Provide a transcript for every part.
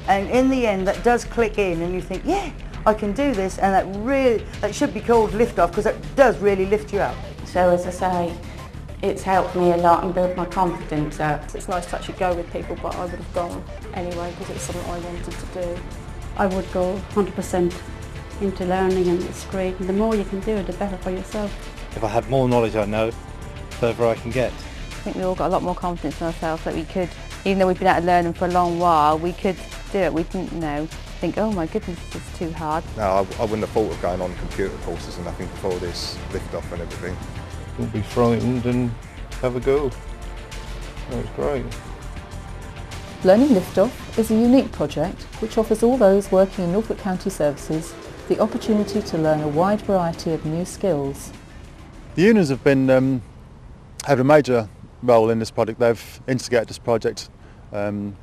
And in the end, that does click in, and you think, yeah, I can do this, and that should be called lift off, because that does really lift you up. So as I say, it's helped me a lot and build my confidence up. It's nice to actually go with people, but I would have gone anyway because it's something I wanted to do. I would go 100% into learning, and it's great. And the more you can do it, the better for yourself. If I have more knowledge I know, the further I can get. I think we all got a lot more confidence in ourselves that we could, even though we've been out of learning for a long while, we could do it. We didn't think, oh my goodness, it's too hard. No, I wouldn't have thought of going on computer courses and nothing before this lift off and everything. Don't be frightened and have a go. That was great. Learning Liftoff is a unique project which offers all those working in Norfolk County Services the opportunity to learn a wide variety of new skills. The unions have been had a major role in this project. They've instigated this project, and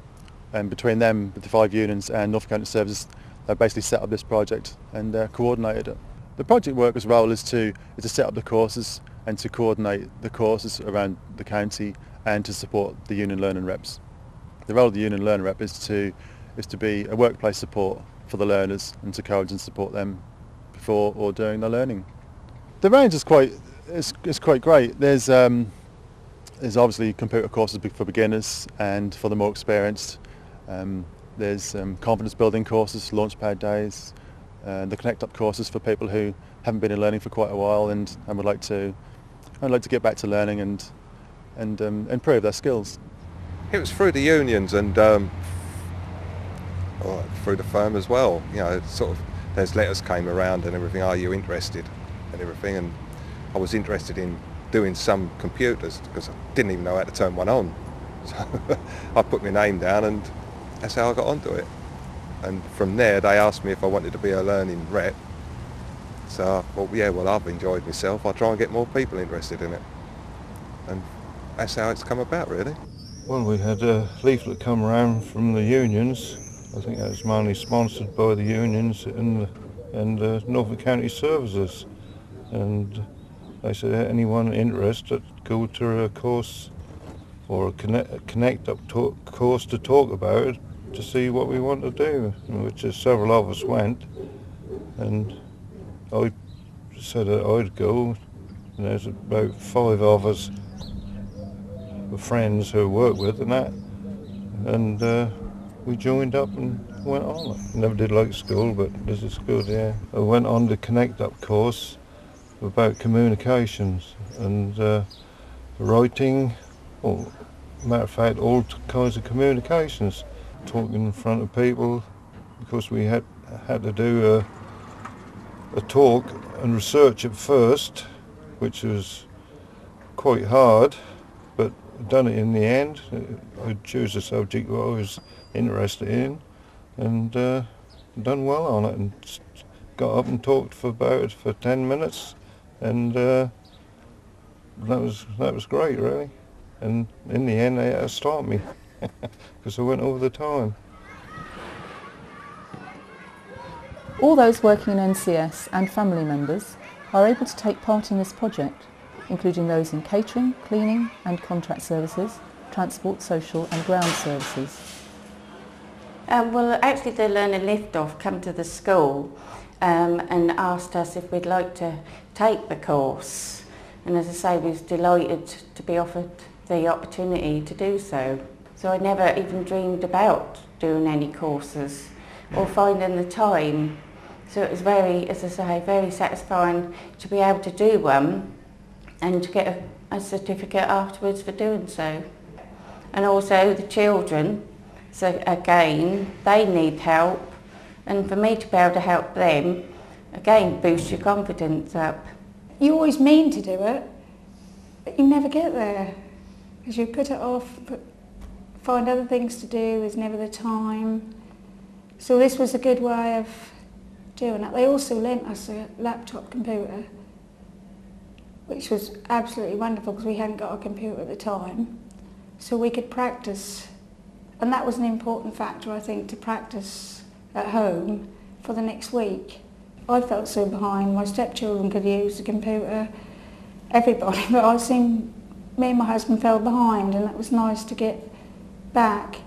between them, the 5 unions and Norfolk County Services, they've basically set up this project and coordinated it. The project worker's role is to set up the courses and to coordinate the courses around the county and to support the union learning reps. The role of the union learning rep is to be a workplace support for the learners and to encourage and support them before or during their learning. The range is quite great. There's obviously computer courses for beginners and for the more experienced. There's confidence building courses, launchpad days, the Connect Up courses for people who haven't been in learning for quite a while and would like to get back to learning and improve their skills. It was through the unions and through the firm as well. You know, sort of, those letters came around and everything. Are you interested? And everything. And I was interested in doing some computers because I didn't even know how to turn one on. So I put my name down and that's how I got onto it. And from there they asked me if I wanted to be a learning rep. So I thought, yeah, well, I've enjoyed myself. I'll try and get more people interested in it. And that's how it's come about, really. Well, we had a leaflet come around from the unions. I think that was mainly sponsored by the unions and Norfolk County Services. And they said anyone interested go to a course or a Connect Up course to talk about it, to see what we want to do, which is several of us went. And I said that I'd go, and there's about 5 of us were friends who I work with and that, and we joined up and went on. Never did like school, but this is good, yeah. I went on the Connect Up course about communications and writing, or matter of fact, all kinds of communications, talking in front of people, because we had to do a talk and research at first, which was quite hard, but done it in the end. I'd choose a subject that I was interested in and done well on it, and got up and talked for 10 minutes, and that was great, really. And in the end they had to stop me because I went over the time. All those working in NCS and family members are able to take part in this project, including those in catering, cleaning and contract services, transport, social and ground services. Well, actually the Learning Liftoff come to the school and asked us if we'd like to take the course. And as I say, we was delighted to be offered the opportunity to do so. So I never even dreamed about doing any courses or finding the time. So it was very, as I say, very satisfying to be able to do one and to get a certificate afterwards for doing so. And also the children, so again, they need help, and for me to be able to help them, again, boosts your confidence up. You always mean to do it, but you never get there, because you put it off, find other things to do, there's never the time. So this was a good way of doing it. They also lent us a laptop computer, which was absolutely wonderful because we hadn't got a computer at the time, so we could practice. And that was an important factor, I think, to practice at home for the next week. I felt so behind. My stepchildren could use the computer, everybody, but I seemed, me and my husband fell behind, and it was nice to get back.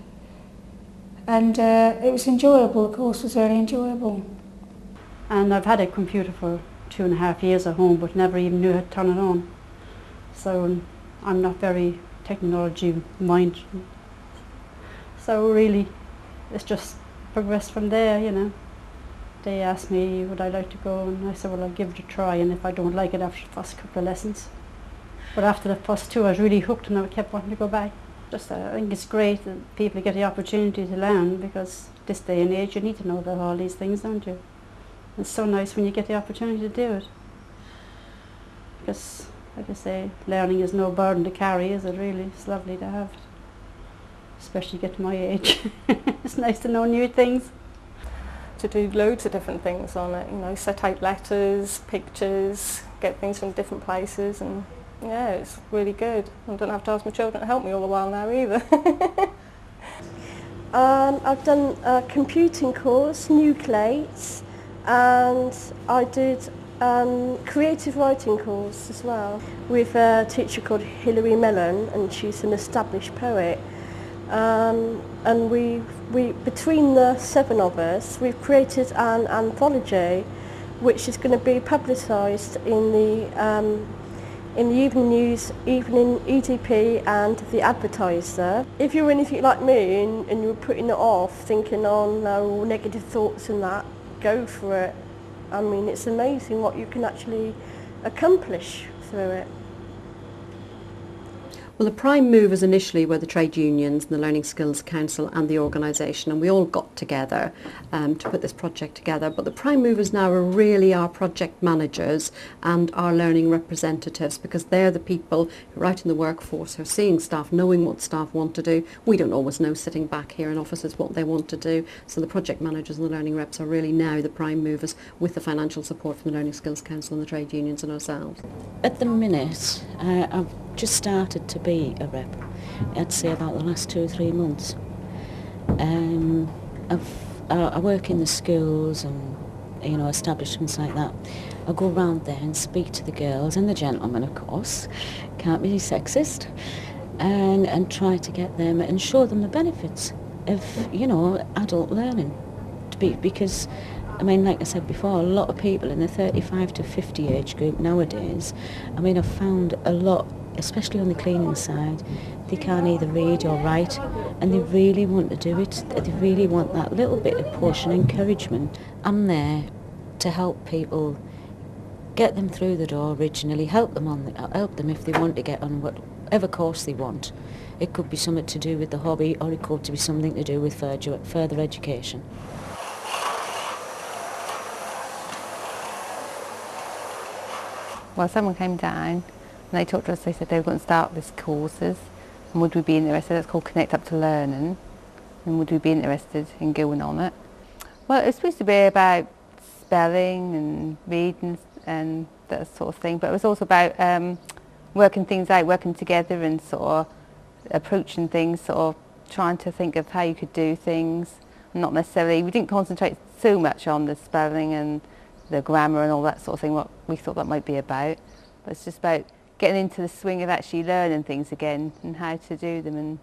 and it was enjoyable. The course was really enjoyable. And I've had a computer for 2.5 years at home, but never even knew how to turn it on. So I'm not very technology minded. So really, it's just progressed from there, you know. They asked me would I like to go, and I said, well, I'll give it a try, and if I don't like it after the first couple of lessons. But after the first 2 I was really hooked and I kept wanting to go back. Just I think it's great that people get the opportunity to learn, because this day and age you need to know about all these things, don't you? It's so nice when you get the opportunity to do it. Because, like I say, learning is no burden to carry, is it really? It's lovely to have it. Especially get to my age. It's nice to know new things. To do loads of different things on it, you know, set out letters, pictures, get things from different places, and yeah, it's really good. I don't have to ask my children to help me all the while now either. I've done a computing course, Nucleates, and I did creative writing course as well with a teacher called Hilary Mellon, and she's an established poet. And we between the 7 of us, we've created an anthology which is going to be publicised in the Evening News, Evening EDP and The Advertiser. If you're anything like me and you're putting it off, thinking, oh no, negative thoughts and that, go for it. I mean, it's amazing what you can actually accomplish through it. Well, the prime movers initially were the trade unions and the Learning Skills Council and the organisation, and we all got together to put this project together. But the prime movers now are really our project managers and our learning representatives, because they're the people who are out in the workforce, who are seeing staff, knowing what staff want to do. We don't always know sitting back here in offices what they want to do. So the project managers and the learning reps are really now the prime movers, with the financial support from the Learning Skills Council and the trade unions and ourselves. At the minute, I've just started to be a rep. I'd say about the last 2 or 3 months. I work in the schools and, you know, establishments like that. I go around there and speak to the girls and the gentlemen, of course, can't be sexist, and try to get them and show them the benefits of, you know, adult learning. Because, I mean, like I said before, a lot of people in the 35 to 50 age group nowadays, I mean, I've found a lot, especially on the cleaning side, they can't either read or write, and they really want to do it. They really want that little bit of push and encouragement. I'm there to help people, get them through the door originally, help them if they want to get on whatever course they want. It could be something to do with the hobby, or it could be something to do with further education. Well, someone came down and they talked to us, they said they were going to start these courses, and would we be interested? It's called Connect Up to Learning, and would we be interested in going on it? Well, it's supposed to be about spelling and reading and that sort of thing, but it was also about working things out, working together and sort of approaching things, sort of trying to think of how you could do things. Not necessarily, we didn't concentrate so much on the spelling and the grammar and all that sort of thing, what we thought that might be about. But it's just about getting into the swing of actually learning things again and how to do them, and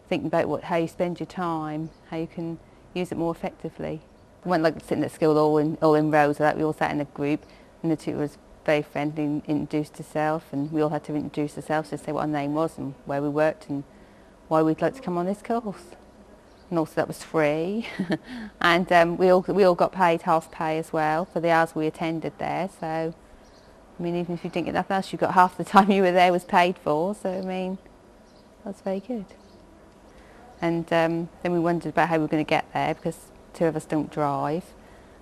thinking about how you spend your time, how you can use it more effectively. We weren't like sitting at school all in rows of that. We all sat in a group, and the tutor was very friendly and introduced herself, and we all had to introduce ourselves to say what our name was and where we worked and why we'd like to come on this course. And also that was free. And we all got paid half pay as well for the hours we attended there. So, I mean, even if you didn't get nothing else, you got half the time you were there was paid for. So, I mean, that's very good. And then we wondered about how we were going to get there, because 2 of us don't drive.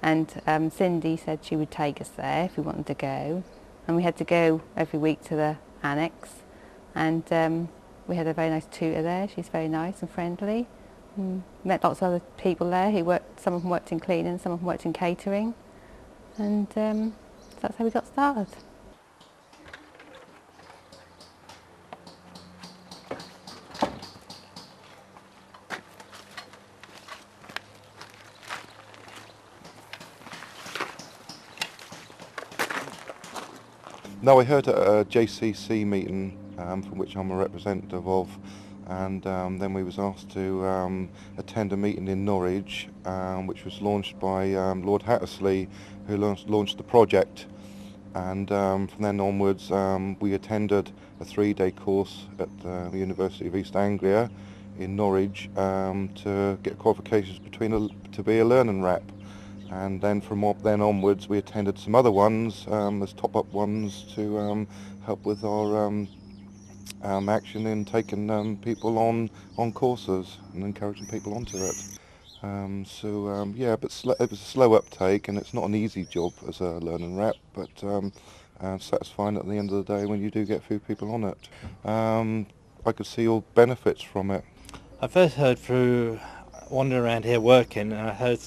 And Cindy said she would take us there if we wanted to go. And we had to go every week to the annex. And we had a very nice tutor there. She's very nice and friendly. Met lots of other people there who worked, some of them worked in cleaning, some of them worked in catering, and so that's how we got started. No, I heard at a JCC meeting, from which I'm a representative of, and then we was asked to attend a meeting in Norwich, which was launched by Lord Hattersley, who launched the project. And from then onwards we attended a 3-day course at the University of East Anglia in Norwich to get qualifications to be a learning rep. And then from then onwards we attended some other ones as top-up ones to help with our action in taking people on courses and encouraging people onto it. Yeah, but it was a slow uptake, and it's not an easy job as a learning rep, but satisfying at the end of the day when you do get a few people on it. I could see all benefits from it. I first heard through wandering around here working, and I heard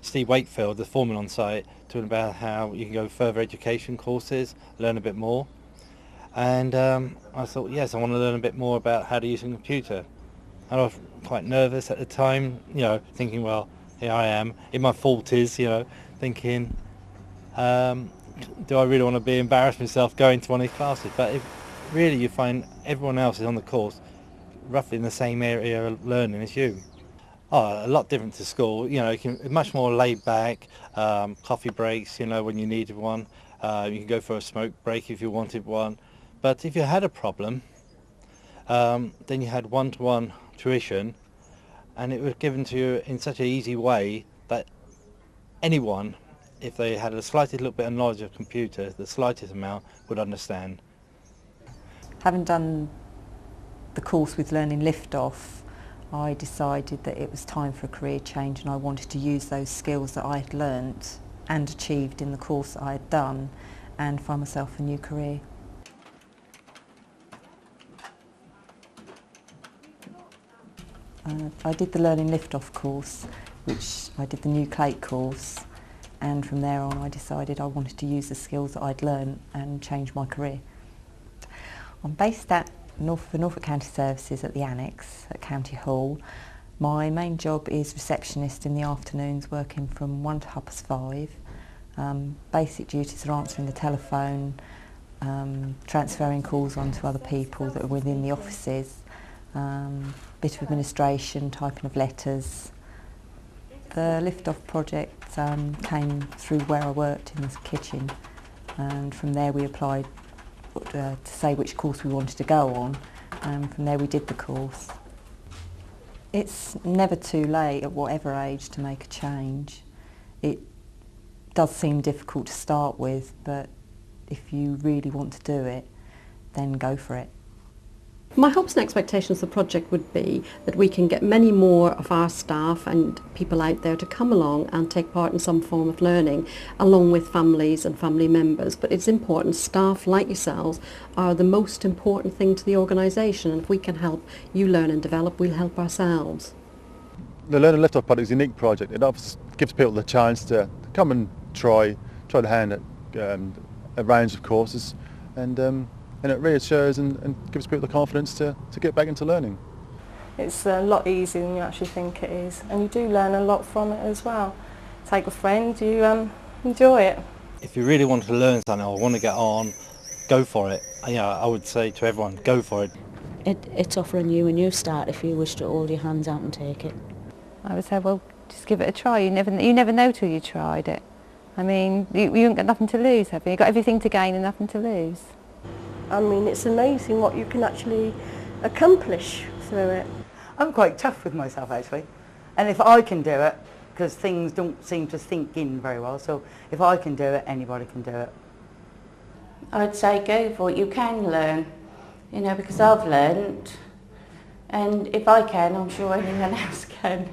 Steve Wakefield, the foreman on site, talking about how you can go further education courses, learn a bit more. And I thought, yes, I want to learn a bit more about how to use a computer. And I was quite nervous at the time, you know, thinking, well, here I am in my 40s, you know, thinking, do I really want to be embarrassed myself going to one of these classes? But if really you find everyone else is on the course roughly in the same area of learning as you. Oh, a lot different to school, you know, much more laid back, coffee breaks, you know, when you needed one. You can go for a smoke break if you wanted one. But if you had a problem, then you had one-to-one tuition, and it was given to you in such an easy way that anyone, if they had the slightest little bit of knowledge of computers, the slightest amount, would understand. Having done the course with Learning Liftoff, I decided that it was time for a career change, and I wanted to use those skills that I had learnt and achieved in the course that I had done and find myself a new career. I did the Learning Liftoff course, which I did the New Clate course, and from there on I decided I wanted to use the skills that I'd learned and change my career. I'm based at Norfolk County Services at the Annex at County Hall. My main job is receptionist in the afternoons, working from 1 to 5:30. Basic duties are answering the telephone, transferring calls on to other people that are within the offices, bit of administration, typing of letters. The Liftoff project came through where I worked in the kitchen, and from there we applied to say which course we wanted to go on, and from there we did the course. It's never too late at whatever age to make a change. It does seem difficult to start with, but if you really want to do it, then go for it. My hopes and expectations of the project would be that we can get many more of our staff and people out there to come along and take part in some form of learning, along with families and family members. But it's important, staff like yourselves are the most important thing to the organisation, and if we can help you learn and develop, we'll help ourselves. The Learn and Liftoff project is a unique project. It gives people the chance to come and try the hand at a range of courses, and it reassures and gives people the confidence to get back into learning. It's a lot easier than you actually think it is, and you do learn a lot from it as well. Take a friend, you enjoy it. If you really want to learn something or want to get on, go for it. You know, I would say to everyone, go for it. It's offering you a new start if you wish to hold your hands out and take it. I would say, well, just give it a try. You never know till you tried it. I mean, you haven't got nothing to lose, have you? You've got everything to gain and nothing to lose. I mean, it's amazing what you can actually accomplish through it. I'm quite tough with myself, actually. And if I can do it, because things don't seem to sink in very well, so if I can do it, anybody can do it. I'd say go for it. You can learn, you know, because I've learned, and if I can, I'm sure anyone else can.